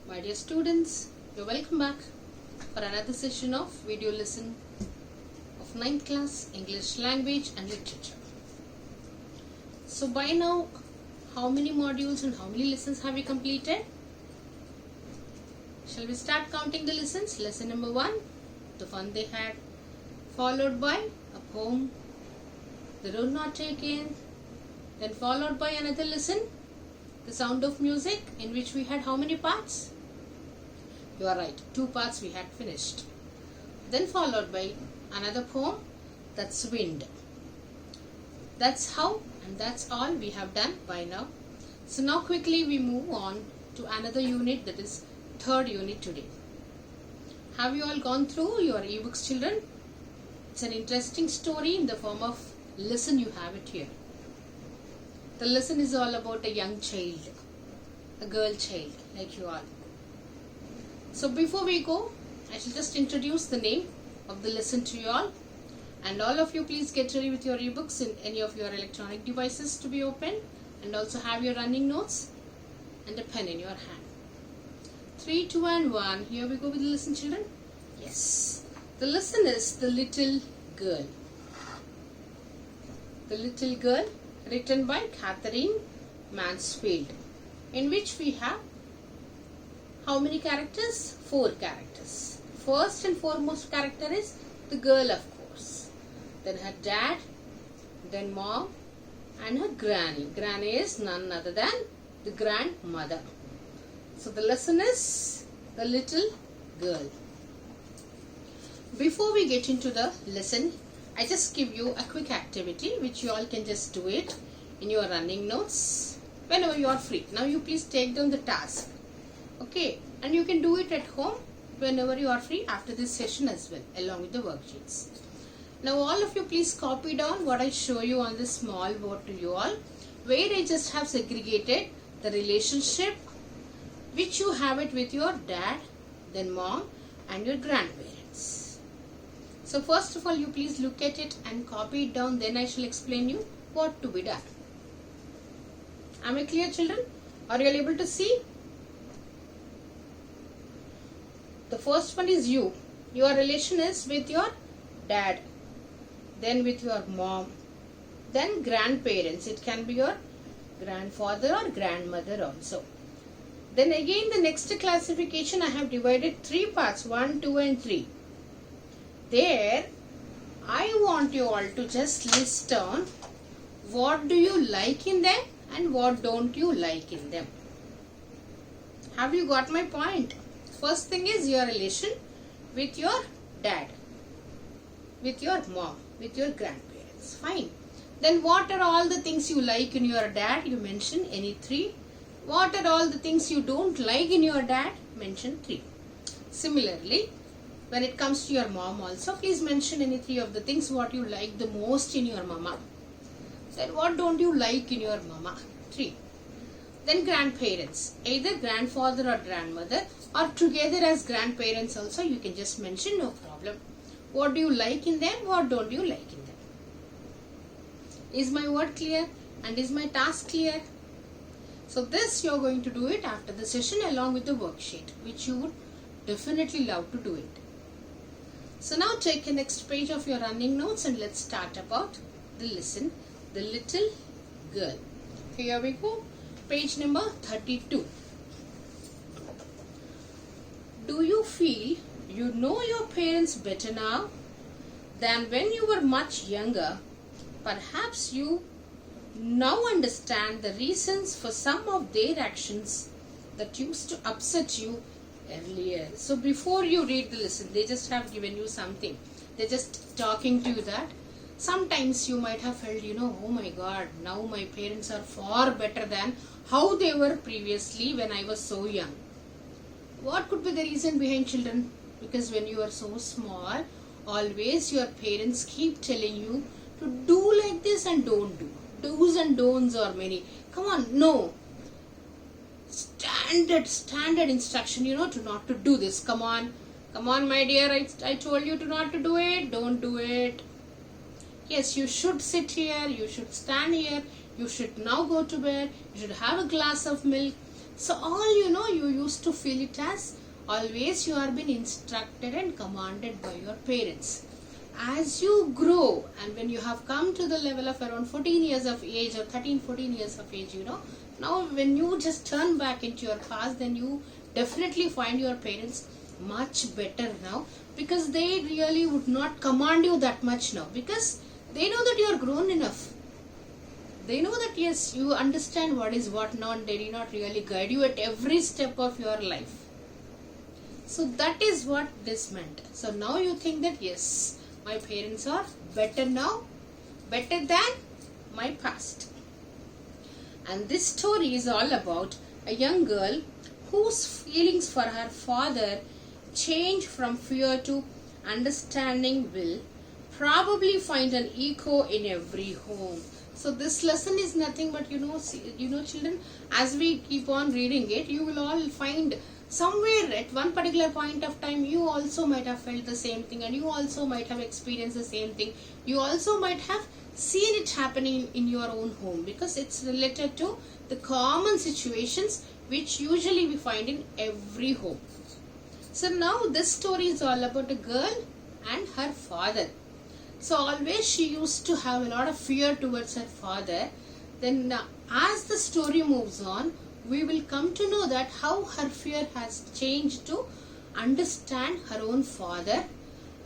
My dear students, you're welcome back for another session of video lesson of 9th class English language and literature. So by now, how many modules and how many lessons have we completed? Shall we start counting the lessons? Lesson number 1, the fun they had, followed by a poem, the road not taken, then followed by another lesson, the sound of music, in which we had how many parts? You are right, 2 parts we had finished. Then followed by another poem, that's wind. That's how and that's all we have done by now. So now quickly we move on to another unit, that is 3rd unit today. Have you all gone through your ebooks, children? It's an interesting story in the form of lesson, you have it here. The lesson is all about a young child, a girl child like you all. So before we go, I shall just introduce the name of the lesson to you all, and all of you please get ready with your ebooks in any of your electronic devices to be open, and also have your running notes and a pen in your hand. 3, 2 and 1, here we go with the lesson, children. Yes, the lesson is The Little Girl. The Little Girl, written by Catherine Mansfield, in which we have how many characters? 4 characters. First and foremost character is the girl, of course. Then her dad, then mom, and her granny. Granny is none other than the grandmother. So the lesson is The Little Girl. Before we get into the lesson, I just give you a quick activity which you all can just do it in your running notes whenever you are free. Now you please take down the task. Okay, and you can do it at home whenever you are free after this session as well, along with the worksheets. Now all of you please copy down what I show you on this small board to you all, where I just have segregated the relationship which you have it with your dad, then mom and your grandparents. So first of all, you please look at it and copy it down, then I shall explain you what to be done. Am I clear, children? Are you all able to see? The first one is you. Your relation is with your dad, then with your mom, then grandparents. It can be your grandfather or grandmother also. Then again the next classification I have divided 3 parts, 1, 2 and 3. There I want you all to just list down what do you like in them and what don't you like in them. Have you got my point? First thing is your relation with your dad, with your mom, with your grandparents. Fine. Then what are all the things you like in your dad? You mention any 3. What are all the things you don't like in your dad? Mention 3. Similarly, when it comes to your mom also, please mention any 3 of the things what you like the most in your mama. Then what don't you like in your mama? 3. Then grandparents, either grandfather or grandmother or together as grandparents also, you can just mention, no problem. What do you like in them? What don't you like in them? Is my word clear? And is my task clear? So this you are going to do it after the session along with the worksheet, which you would definitely love to do it. So now take the next page of your running notes and let's start about the lesson, The Little Girl. Here we go. Page number 32. Do you feel you know your parents better now than when you were much younger? Perhaps you now understand the reasons for some of their actions that used to upset you earlier. So before you read the lesson, they just have given you something. They're just talking to you that sometimes you might have felt, oh my God, now my parents are far better than how they were previously when I was so young. What could be the reason behind, children? Because when you are so small, always your parents keep telling you to do like this and don't do. Do's and don'ts are many. Come on, no. Standard instruction, to not to do this. Come on, my dear, I told you to not to do it. Don't do it. Yes, you should sit here, you should stand here, you should now go to bed, you should have a glass of milk. So all you used to feel it as always you are being instructed and commanded by your parents. As you grow and when you have come to the level of around 14 years of age or 13-14 years of age, now when you just turn back into your past, then you definitely find your parents much better now, because they really would not command you that much now, because they know that you are grown enough. They know that yes, you understand what is what now, and they do not really guide you at every step of your life. So that is what this meant. So now you think that yes, my parents are better now, better than my past. And this story is all about a young girl whose feelings for her father change from fear to understanding will probably find an echo in every home. So this lesson is nothing but children, as we keep on reading it, you will all find somewhere at one particular point of time you also might have felt the same thing, and you also might have experienced the same thing. You also might have seen it happening in your own home, because it's related to the common situations which usually we find in every home. So now this story is all about a girl and her father. So always she used to have a lot of fear towards her father. Then as the story moves on, we will come to know that how her fear has changed to understand her own father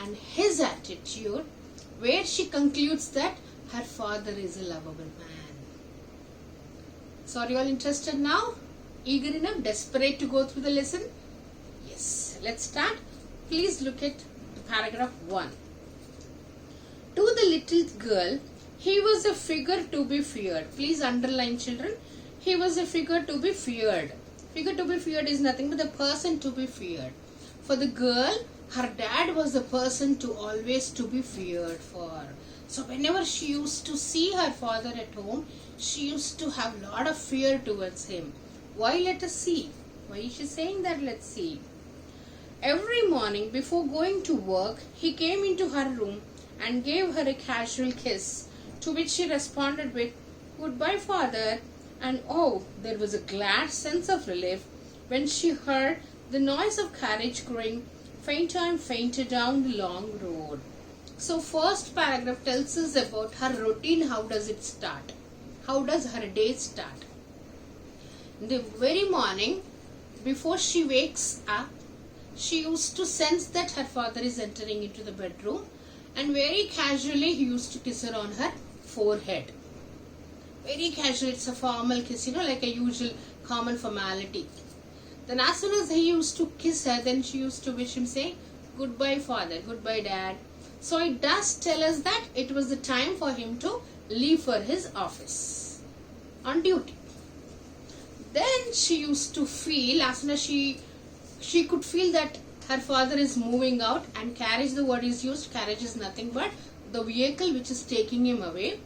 and his attitude, where she concludes that her father is a lovable man. So are you all interested now? Eager enough? Desperate to go through the lesson? Yes. Let's start. Please look at the paragraph 1. To the little girl, he was a figure to be feared. Please underline, children. He was a figure to be feared. Figure to be feared is nothing but the person to be feared. For the girl, her dad was the person to always to be feared for. So whenever she used to see her father at home, she used to have a lot of fear towards him. Why? Let us see. Why is she saying that? Let's see. Every morning before going to work, he came into her room and gave her a casual kiss, to which she responded with, "Goodbye, father." And oh, there was a glad sense of relief when she heard the noise of carriage growing fainter and fainter down the long road. So first paragraph tells us about her routine. How does it start? How does her day start? In the very morning, before she wakes up, she used to sense that her father is entering into the bedroom, and very casually he used to kiss her on her forehead. Very casual, it's a formal kiss, like a usual common formality. Then as soon as he used to kiss her, then she used to wish him, say, "Goodbye, father, goodbye, dad." So it does tell us that it was the time for him to leave for his office on duty. Then she used to feel, as soon as she could feel that her father is moving out, and carriage, the word is used. Carriage is nothing but the vehicle which is taking him away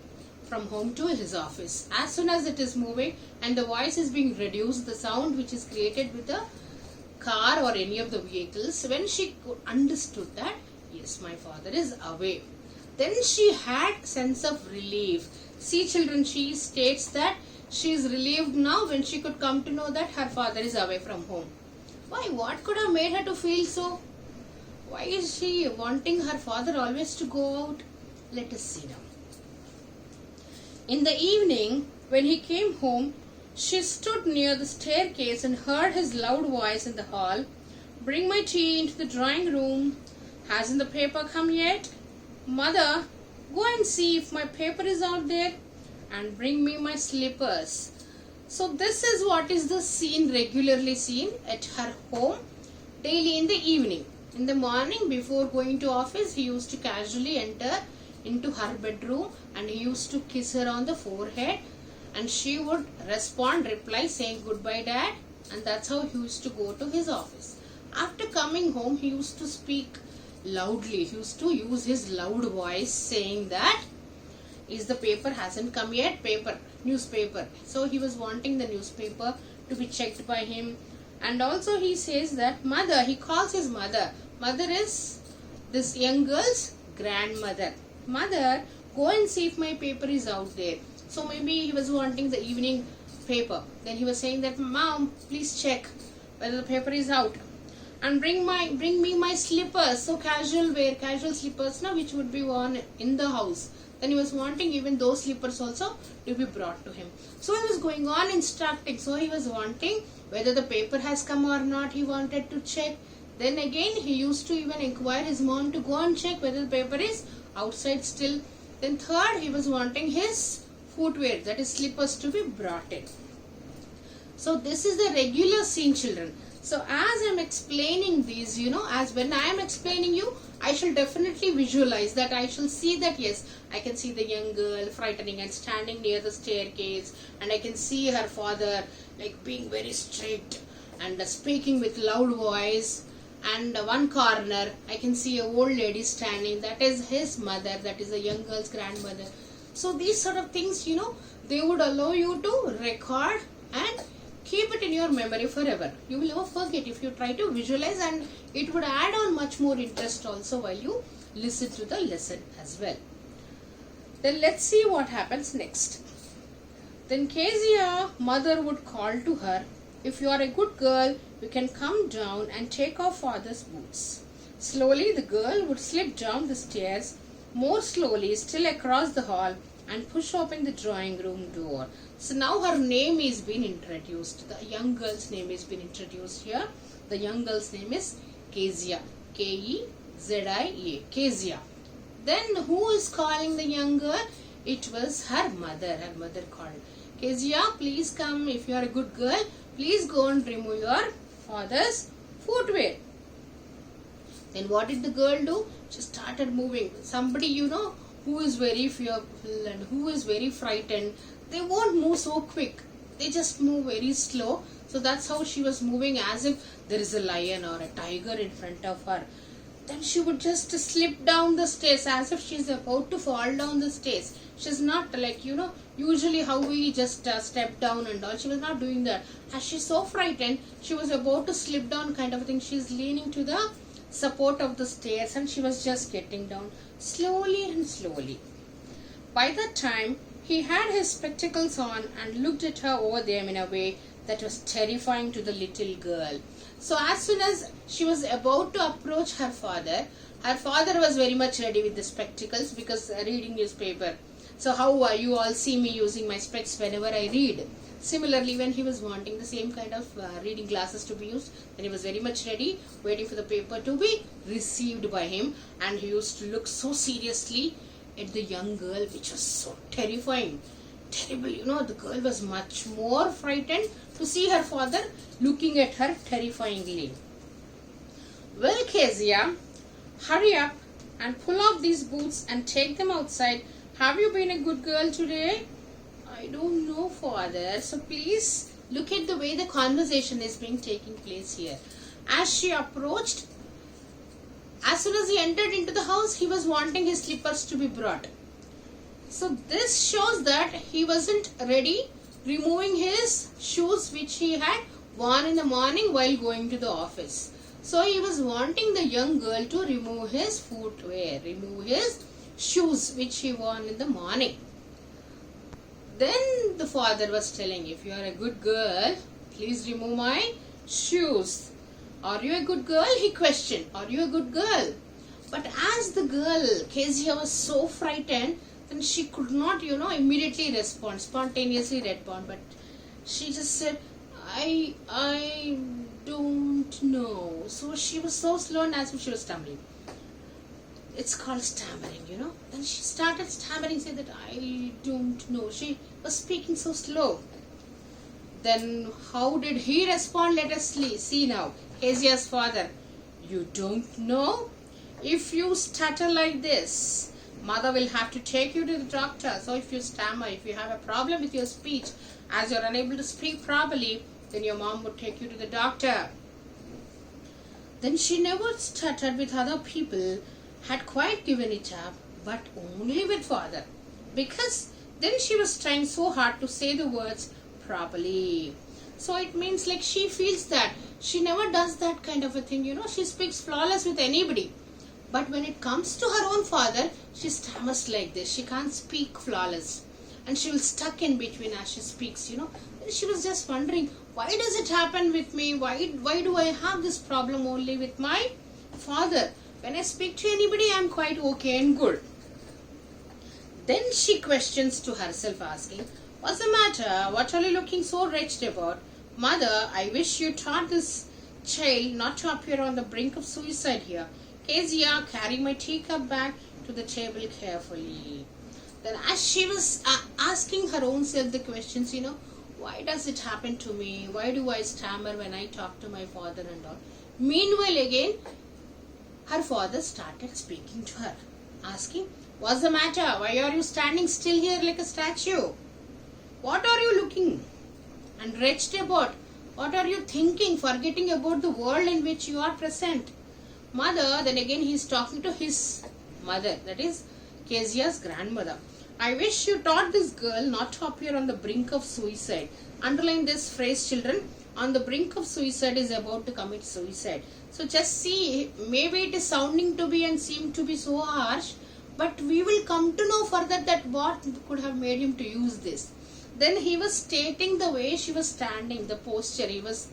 from home to his office. As soon as it is moving and the voice is being reduced, the sound which is created with a car or any of the vehicles, when she understood that, yes, my father is away, then she had sense of relief. See, children, she states that she is relieved now when she could come to know that her father is away from home. Why? What could have made her to feel so? Why is she wanting her father always to go out? Let us see now. In the evening, when he came home, she stood near the staircase and heard his loud voice in the hall. "Bring my tea into the drawing room. Hasn't the paper come yet? Mother, go and see if my paper is out there, and bring me my slippers." So this is what is the scene regularly seen at her home daily in the evening. In the morning before going to office, he used to casually enter into her bedroom and he used to kiss her on the forehead, and she would reply saying, "Goodbye, dad," and that's how he used to go to his office. After coming home, he used to speak loudly. He used to use his loud voice saying that, "Is the paper hasn't come yet? Newspaper." So he was wanting the newspaper to be checked by him. And also he says that mother, he calls his mother. Mother is this young girl's grandmother. "Mother, go and see if my paper is out there." So maybe he was wanting the evening paper. Then he was saying that, Mom, please check whether the paper is out. And bring me my slippers. So casual wear, casual slippers now, which would be worn in the house. Then he was wanting even those slippers also to be brought to him. So he was going on instructing. So he was wanting whether the paper has come or not. He wanted to check. Then again he used to even inquire his mom to go and check whether the paper is outside still. Then third, he was wanting his footwear, that is slippers, to be brought in. So this is the regular scene, children. So as I am explaining these, as when I am explaining you, I shall definitely visualize that. I shall see that, yes, I can see the young girl frightening and standing near the staircase, and I can see her father like being very strict and speaking with loud voice. And one corner, I can see a old lady standing, that is his mother, that is the young girl's grandmother. So these sort of things, they would allow you to record and keep it in your memory forever. You will never forget if you try to visualize, and it would add on much more interest also while you listen to the lesson as well. Then let's see what happens next. Then Kezia, mother would call to her, if you are a good girl, you can come down and take off father's boots. Slowly the girl would slip down the stairs, more slowly still across the hall, and push open the drawing room door. So now her name is being introduced. The young girl's name is being introduced here. The young girl's name is Kezia. K-E-Z-I-A. Kezia. Then who is calling the young girl? It was her mother. Her mother called. Kezia, please come. If you are a good girl, please go and remove your father's footwear. Then what did the girl do? She started moving. Somebody, who is very fearful and who is very frightened, they won't move so quick. They just move very slow. So that's how she was moving, as if there is a lion or a tiger in front of her. Then she would just slip down the stairs as if she's about to fall down the stairs. She's not like, usually how we just step down and all. She was not doing that. As she's so frightened, she was about to slip down kind of a thing. She's leaning to the support of the stairs and she was just getting down slowly and slowly. By that time, he had his spectacles on and looked at her over them in a way that was terrifying to the little girl. So as soon as she was about to approach her father was very much ready with the spectacles because reading newspaper. So how you all see me using my specs whenever I read. Similarly, when he was wanting the same kind of reading glasses to be used, then he was very much ready, waiting for the paper to be received by him. And he used to look so seriously at the young girl, which was so terrifying. Terrible, the girl was much more frightened to see her father looking at her terrifyingly. Well, Kezia, hurry up and pull off these boots and take them outside. Have you been a good girl today? I don't know, father. So please look at the way the conversation is being taking place here. As she approached, as soon as he entered into the house, he was wanting his slippers to be brought. So this shows that he wasn't ready removing his shoes which he had worn in the morning while going to the office. So he was wanting the young girl to remove his footwear, remove his shoes which he wore in the morning. Then the father was telling, if you are a good girl, please remove my shoes. Are you a good girl? He questioned. Are you a good girl? But as the girl, Kezia, was so frightened, then she could not, immediately respond, spontaneously respond. But she just said, I don't know. So she was so slow and as if she was stumbling. It's called stammering, Then she started stammering, saying that I don't know. She was speaking so slow. Then how did he respond? Let us see now. Kezia's father, you don't know? If you stutter like this, mother will have to take you to the doctor. So if you stammer, if you have a problem with your speech, as you're unable to speak properly, then your mom would take you to the doctor. Then she never stuttered with other people, had quite given it up, but only with father. Because then she was trying so hard to say the words properly. So it means like she feels that she never does that kind of a thing, She speaks flawless with anybody. But when it comes to her own father, she stammers like this. She can't speak flawless. And she will stuck in between as she speaks, She was just wondering, why does it happen with me? Why do I have this problem only with my father? When I speak to anybody, I'm quite okay and good. Then she questions to herself, asking, what's the matter? What are you looking so wretched about? Mother, I wish you taught this child not to appear on the brink of suicide here. Kezia, carry my teacup back to the table carefully. Then as she was asking her own self the questions, why does it happen to me? Why do I stammer when I talk to my father and all? Meanwhile, again, her father started speaking to her, asking, what's the matter? Why are you standing still here like a statue? What are you looking and wretched about? What are you thinking, forgetting about the world in which you are present? Mother, then again he is talking to his mother, that is Kezia's grandmother. I wish you taught this girl not to appear on the brink of suicide. Underline this phrase, children. On the brink of suicide is about to commit suicide. So just see, maybe it is sounding to be and seem to be so harsh, but we will come to know further that what could have made him to use this. Then he was stating the way she was standing, the posture. He was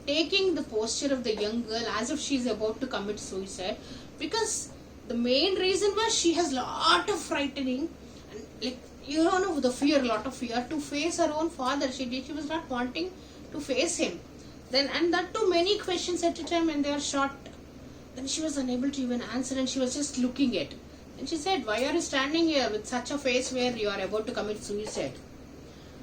taking the posture of the young girl as if she is about to commit suicide, because the main reason was she has lot of frightening and the fear, lot of fear to face her own father. She was not wanting to face him. Then and that too many questions at a time, and they are short. Then she was unable to even answer, and she was just looking at. And she said, why are you standing here with such a face where you are about to commit suicide?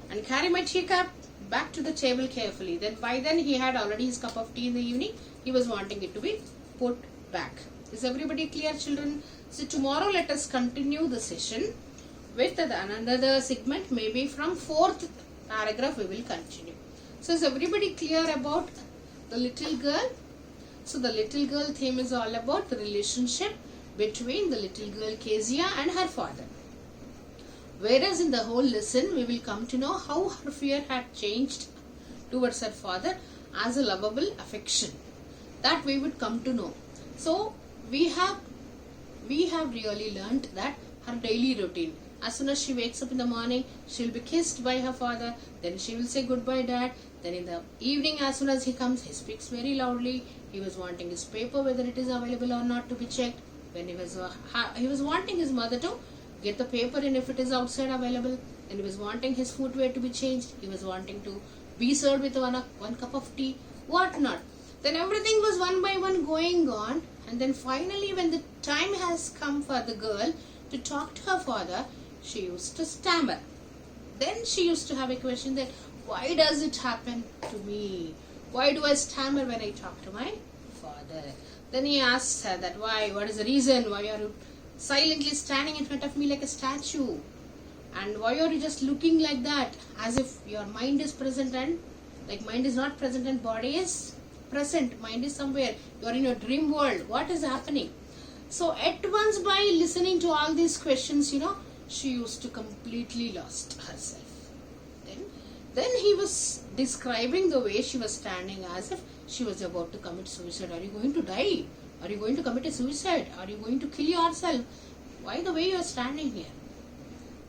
And carry my teacup back to the table carefully. Then by then he had already his cup of tea in the evening. He was wanting it to be put back. Is everybody clear, children? So tomorrow let us continue the session with another segment. Maybe from 4th paragraph we will continue. So is everybody clear about the little girl? So the little girl theme is all about the relationship between the little girl Kezia and her father. Whereas in the whole lesson, we will come to know how her fear had changed towards her father as a lovable affection. That we would come to know. So we have really learnt that her daily routine. As soon as she wakes up in the morning, she will be kissed by her father. Then she will say goodbye, Dad. Then in the evening, as soon as he comes, he speaks very loudly. He was wanting his paper, whether it is available or not, to be checked. When he was wanting his mother to get the paper, and if it is outside available. And he was wanting his footwear to be changed. He was wanting to be served with one cup of tea, what not. Then everything was one by one going on. And then finally, when the time has come for the girl to talk to her father, she used to stammer. Then she used to have a question that, why does it happen to me? Why do I stammer when I talk to my father? Then he asks her that, why? What is the reason? Why are you silently standing in front of me like a statue? And why are you just looking like that? As if your mind is present and mind is not present and body is present. Mind is somewhere. You are in your dream world. What is happening? So at once, by listening to all these questions, she used to completely lost herself. Then he was describing the way she was standing as if she was about to commit suicide. Are you going to die? Are you going to commit a suicide? Are you going to kill yourself? Why the way you are standing here?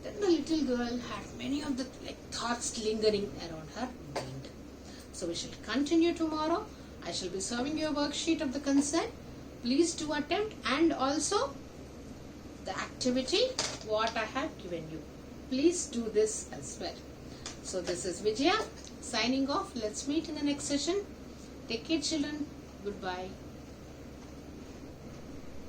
Then the little girl had many of the thoughts lingering around her mind. So we shall continue tomorrow. I shall be serving you a worksheet of the concern. Please do attempt, and also the activity what I have given you. Please do this as well. So this is Vijaya signing off. Let's meet in the next session. Take care, children. Goodbye.